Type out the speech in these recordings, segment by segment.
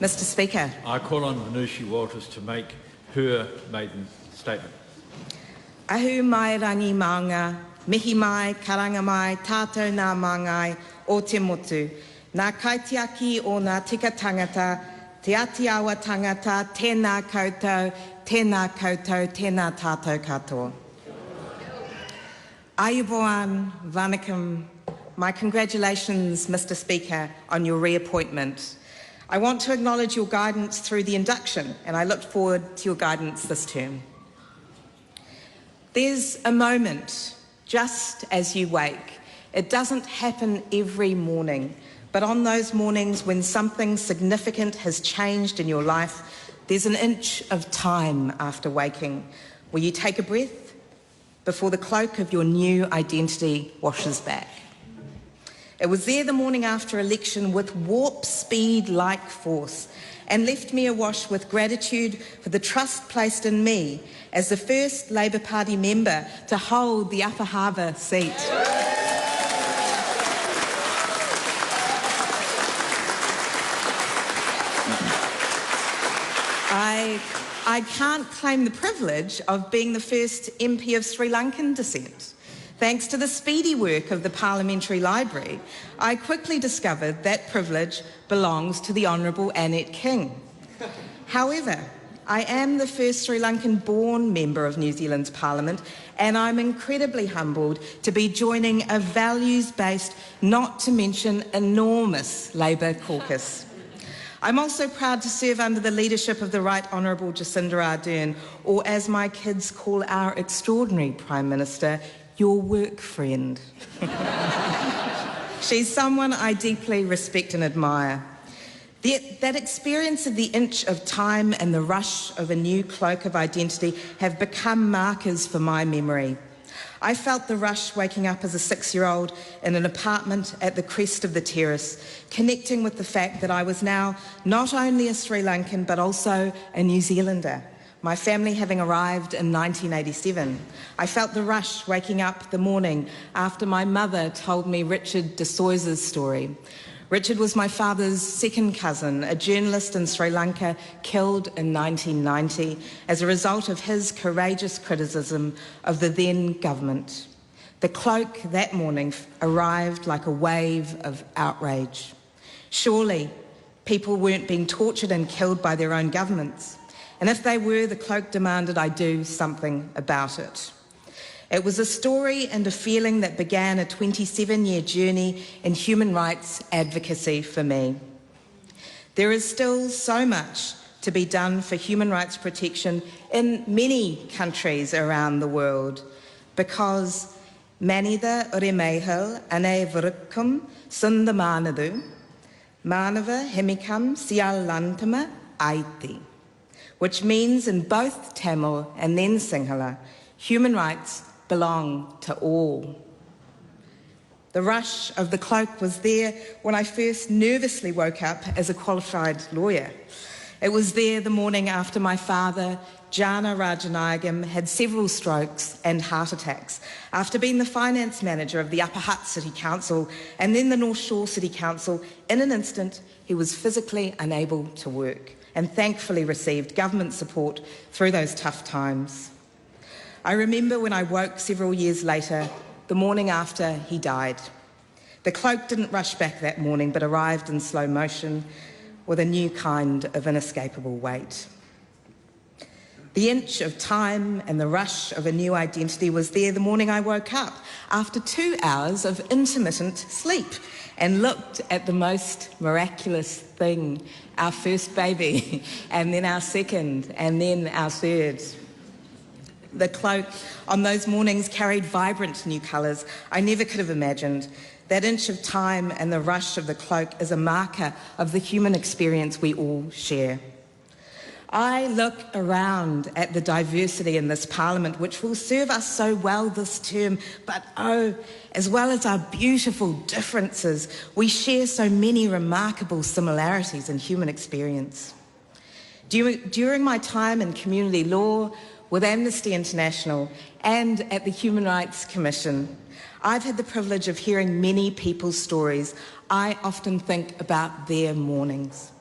Mr Speaker. I call on Vanushi Walters to make her maiden statement. Ahu mai rangi maunga, mihi mai, karanga mai, tātou nā māngai o te motu. Nā kaitiaki o nā tika tangata, te ati awa tangata, tēnā koutou, tēnā koutou, tēnā tātou katoa. Ayubowan, Vanakkam. My congratulations, Mr Speaker, on your reappointment. I want to acknowledge your guidance through the induction, and I look forward to your guidance this term. There's a moment just as you wake. It doesn't happen every morning, but on those mornings when something significant has changed in your life, there's an inch of time after waking where you take a breath before the cloak of your new identity washes back. It was there the morning after election with warp speed-like force and left me awash with gratitude for the trust placed in me as the first Labour Party member to hold the Upper Harbour seat. I can't claim the privilege of being the first MP of Sri Lankan descent. Thanks to the speedy work of the Parliamentary Library, I quickly discovered that privilege belongs to the Honourable Annette King. However, I am the first Sri Lankan-born member of New Zealand's Parliament, and I'm incredibly humbled to be joining a values-based, not to mention enormous Labour caucus. I'm also proud to serve under the leadership of the Right Honourable Jacinda Ardern, or as my kids call our extraordinary Prime Minister, your work friend. She's someone I deeply respect and admire. That experience of the inch of time and the rush of a new cloak of identity have become markers for my memory. I felt the rush waking up as a 6-year-old in an apartment at the crest of the terrace, connecting with the fact that I was now not only a Sri Lankan but also a New Zealander, my family having arrived in 1987. I felt the rush waking up the morning after my mother told me Richard de Zoysa's story. Richard was my father's second cousin, a journalist in Sri Lanka killed in 1990 as a result of his courageous criticism of the then government. The cloak that morning arrived like a wave of outrage. Surely people weren't being tortured and killed by their own governments. And if they were, the cloak demanded I do something about it. It was a story and a feeling that began a 27-year journey in human rights advocacy for me. There is still so much to be done for human rights protection in many countries around the world, because Manida Uremehel ane Vurukum Sundamanadu, Manava Hemikam Sialantama Aiti, which means in both Tamil and then Sinhala, human rights belong to all. The rush of the cloak was there when I first nervously woke up as a qualified lawyer. It was there the morning after my father, Jana Rajanayagam, had several strokes and heart attacks, after being the finance manager of the Upper Hutt City Council and then the North Shore City Council. In an instant, he was physically unable to work and thankfully received government support through those tough times. I remember when I woke several years later, the morning after he died. The cloak didn't rush back that morning, but arrived in slow motion with a new kind of inescapable weight. The inch of time and the rush of a new identity was there the morning I woke up after 2 hours of intermittent sleep and looked at the most miraculous thing, our first baby, and then our second, and then our third. The cloak on those mornings carried vibrant new colours I never could have imagined. That inch of time and the rush of the cloak is a marker of the human experience we all share. I look around at the diversity in this Parliament, which will serve us so well this term, but oh, as well as our beautiful differences, we share so many remarkable similarities in human experience. During my time in community law, with Amnesty International and at the Human Rights Commission, I've had the privilege of hearing many people's stories. I often think about their mornings.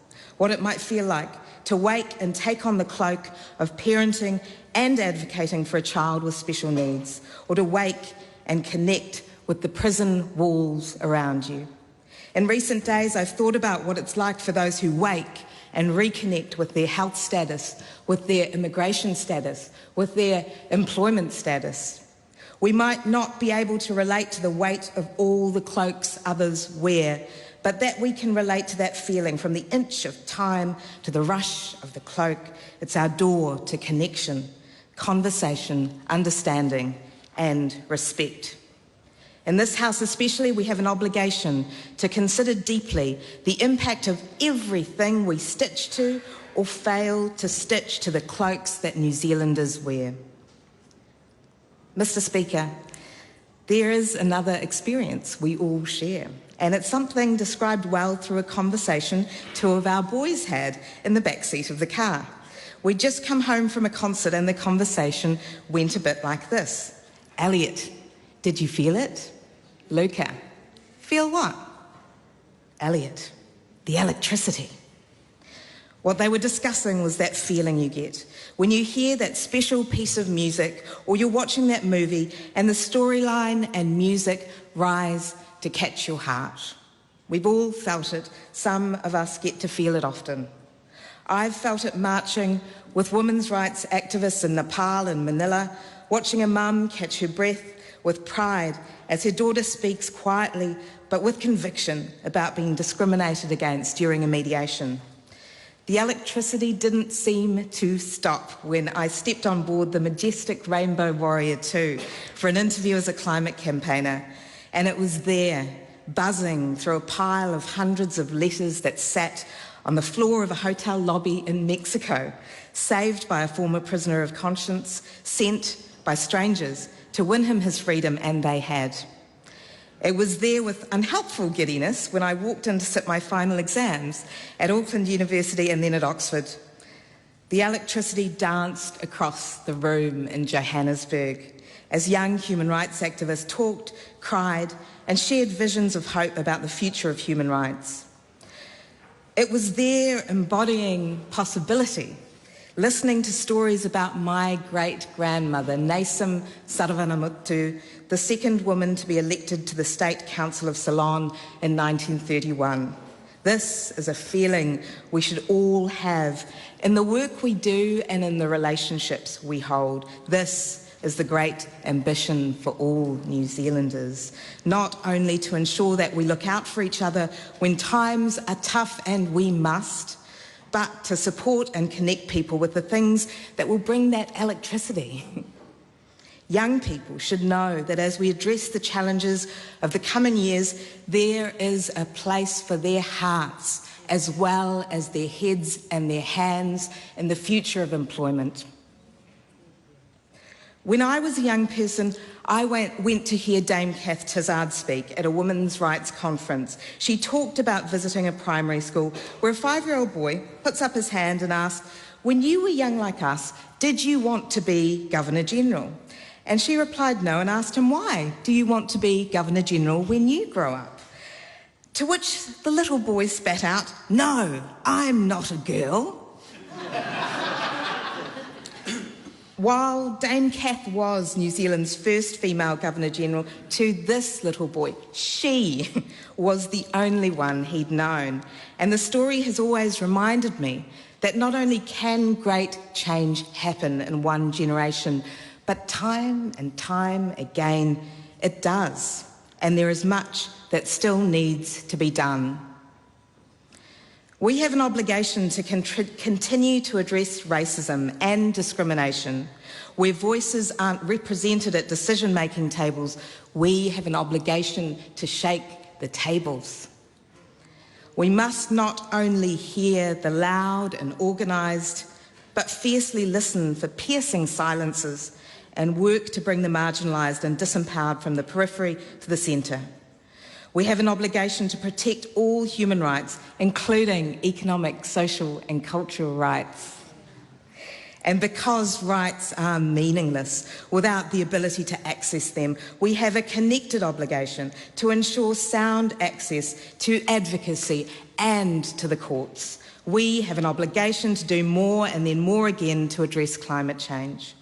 what it might feel like to wake and take on the cloak of parenting and advocating for a child with special needs, or to wake and connect with the prison walls around you. In recent days, I've thought about what it's like for those who wake and reconnect with their health status, with their immigration status, with their employment status. We might not be able to relate to the weight of all the cloaks others wear, but that we can relate to that feeling from the inch of time to the rush of the cloak. It's our door to connection, conversation, understanding, and respect. In this House especially, we have an obligation to consider deeply the impact of everything we stitch to or fail to stitch to the cloaks that New Zealanders wear. Mr. Speaker, there is another experience we all share, and it's something described well through a conversation two of our boys had in the back seat of the car. We'd just come home from a concert and the conversation went a bit like this. Elliot, did you feel it? Luca, feel what? Elliot, the electricity. What they were discussing was that feeling you get when you hear that special piece of music or you're watching that movie and the storyline and music rise to catch your heart. We've all felt it. Some of us get to feel it often. I've felt it marching with women's rights activists in Nepal and Manila, watching a mum catch her breath with pride as her daughter speaks quietly but with conviction about being discriminated against during a mediation. The electricity didn't seem to stop when I stepped on board the majestic Rainbow Warrior 2 for an interview as a climate campaigner, and it was there, buzzing through a pile of hundreds of letters that sat on the floor of a hotel lobby in Mexico, saved by a former prisoner of conscience, sent by strangers to win him his freedom, and they had. It was there with unhelpful giddiness when I walked in to sit my final exams at Auckland University and then at Oxford. The electricity danced across the room in Johannesburg as young human rights activists talked, cried, and shared visions of hope about the future of human rights. It was there embodying possibility, listening to stories about my great-grandmother, Naysum Sarawanmuttu, the second woman to be elected to the State Council of Ceylon in 1931. This is a feeling we should all have in the work we do and in the relationships we hold. This is the great ambition for all New Zealanders, not only to ensure that we look out for each other when times are tough and we must, but to support and connect people with the things that will bring that electricity. Young people should know that as we address the challenges of the coming years, there is a place for their hearts as well as their heads and their hands in the future of employment. When I was a young person, I went to hear Dame Kath Tizard speak at a women's rights conference. She talked about visiting a primary school where a 5-year-old boy puts up his hand and asks, "When you were young like us, did you want to be Governor-General?" And she replied no and asked him, "Why do you want to be Governor-General when you grow up?" To which the little boy spat out, "No, I'm not a girl." While Dame Kath was New Zealand's first female Governor-General, to this little boy, she was the only one he'd known. And the story has always reminded me that not only can great change happen in one generation, but time and time again it does. And there is much that still needs to be done. We have an obligation to continue to address racism and discrimination. Where voices aren't represented at decision-making tables, we have an obligation to shake the tables. We must not only hear the loud and organised, but fiercely listen for piercing silences and work to bring the marginalised and disempowered from the periphery to the centre. We have an obligation to protect all human rights, including economic, social and cultural rights. And because rights are meaningless without the ability to access them, we have a connected obligation to ensure sound access to advocacy and to the courts. We have an obligation to do more and then more again to address climate change.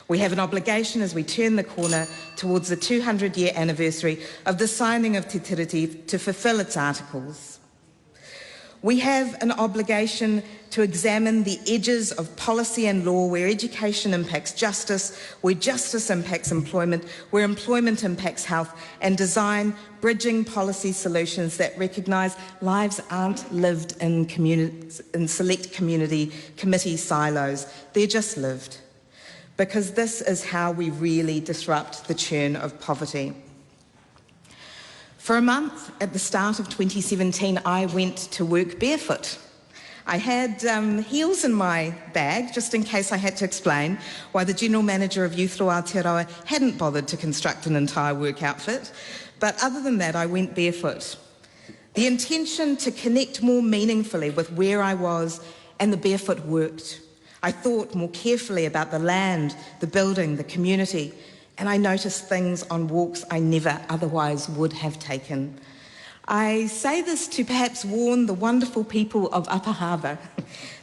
We have an obligation as we turn the corner towards the 200-year anniversary of the signing of Te Tiriti to fulfil its articles. We have an obligation to examine the edges of policy and law where education impacts justice, where justice impacts employment, where employment impacts health, and design bridging policy solutions that recognise lives aren't lived in select community committee silos, they're just lived. Because this is how we really disrupt the churn of poverty. For a month at the start of 2017, I went to work barefoot. I had heels in my bag, just in case I had to explain why the General Manager of Youth Law Aotearoa hadn't bothered to construct an entire work outfit. But other than that, I went barefoot. The intention to connect more meaningfully with where I was, and the barefoot worked. I thought more carefully about the land, the building, the community, and I noticed things on walks I never otherwise would have taken. I say this to perhaps warn the wonderful people of Upper Harbour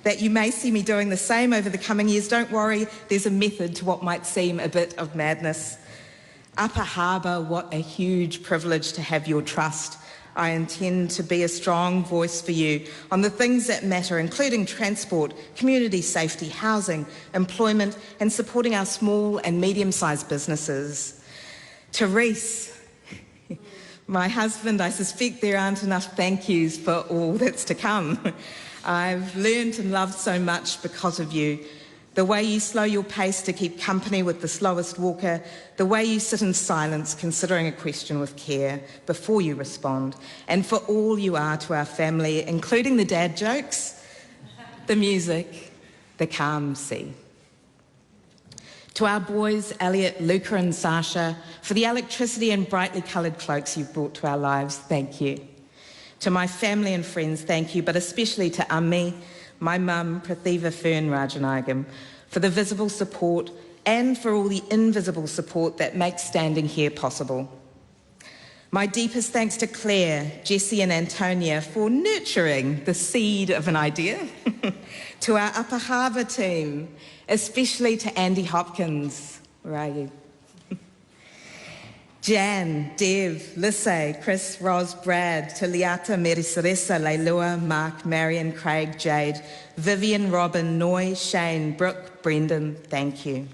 that you may see me doing the same over the coming years. Don't worry, there's a method to what might seem a bit of madness. Upper Harbour, what a huge privilege to have your trust. I intend to be a strong voice for you on the things that matter, including transport, community safety, housing, employment, and supporting our small and medium-sized businesses. Therese, my husband, I suspect there aren't enough thank yous for all that's to come. I've learned and loved so much because of you. The way you slow your pace to keep company with the slowest walker, the way you sit in silence considering a question with care before you respond, and for all you are to our family, including the dad jokes, the music, the calm sea. To our boys, Elliot, Luca and Sasha, for the electricity and brightly coloured cloaks you've brought to our lives, thank you. To my family and friends, thank you, but especially to Ammi, my mum, Prithiva Fern Rajanayagam, for the visible support and for all the invisible support that makes standing here possible. My deepest thanks to Claire, Jessie and Antonia for nurturing the seed of an idea. To our Upper Harbour team, especially to Andy Hopkins. Where are you? Jan, Dev, Lissay, Chris, Ros, Brad, to Liata, Merisaresa, Leilua, Mark, Marion, Craig, Jade, Vivian, Robin, Noy, Shane, Brooke, Brendan, thank you.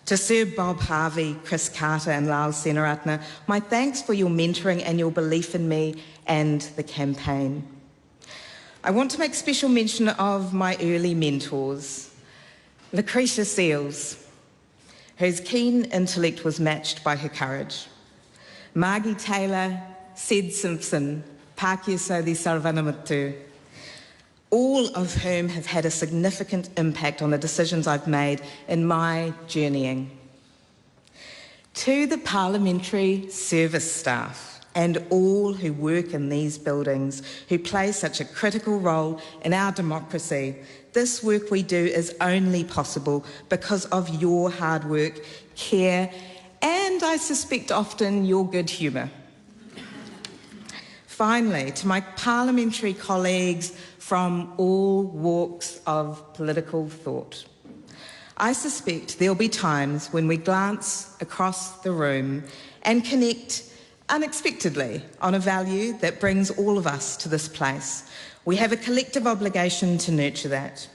To Sir Bob Harvey, Chris Carter and Lal Senaratna, my thanks for your mentoring and your belief in me and the campaign. I want to make special mention of my early mentors. Lucretia Seals, whose keen intellect was matched by her courage. Margie Taylor, Sid Simpson, Pakiasodi Saravanmuttu, all of whom have had a significant impact on the decisions I've made in my journeying. To the parliamentary service staff and all who work in these buildings, who play such a critical role in our democracy, this work we do is only possible because of your hard work, care, and I suspect often your good humour. Finally, to my parliamentary colleagues from all walks of political thought, I suspect there'll be times when we glance across the room and connect unexpectedly on a value that brings all of us to this place. We have a collective obligation to nurture that.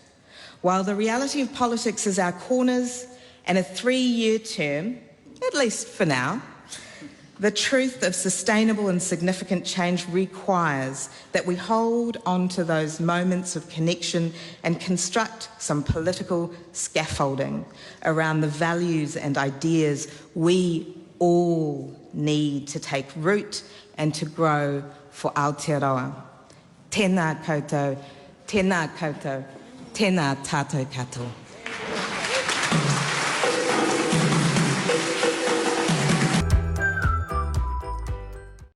While the reality of politics is our corners and a 3-year term, at least for now, the truth of sustainable and significant change requires that we hold on to those moments of connection and construct some political scaffolding around the values and ideas we all need to take root and to grow for Aotearoa. Tēnā koutou, tēnā koutou, tēnā tātou katoa.